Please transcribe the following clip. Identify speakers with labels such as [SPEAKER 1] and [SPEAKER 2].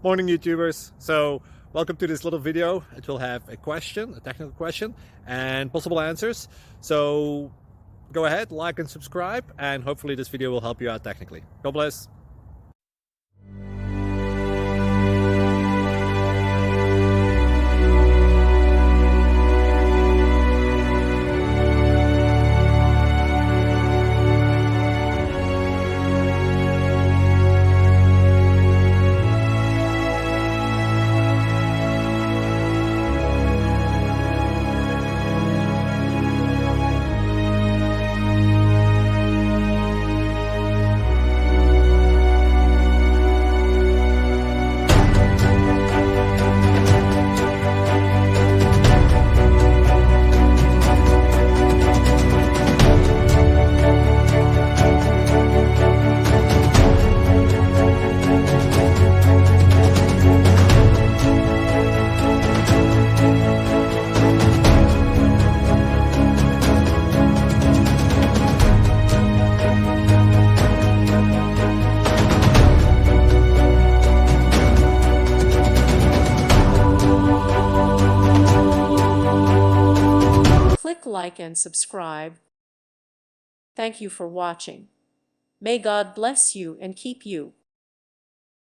[SPEAKER 1] Morning, YouTubers. So welcome to this little video. It will have a question, a technical question, and possible answers. So go ahead, like and subscribe, and hopefully this video will help you out technically. God bless.
[SPEAKER 2] Click like and subscribe. Thank you for watching. May God bless you and keep you.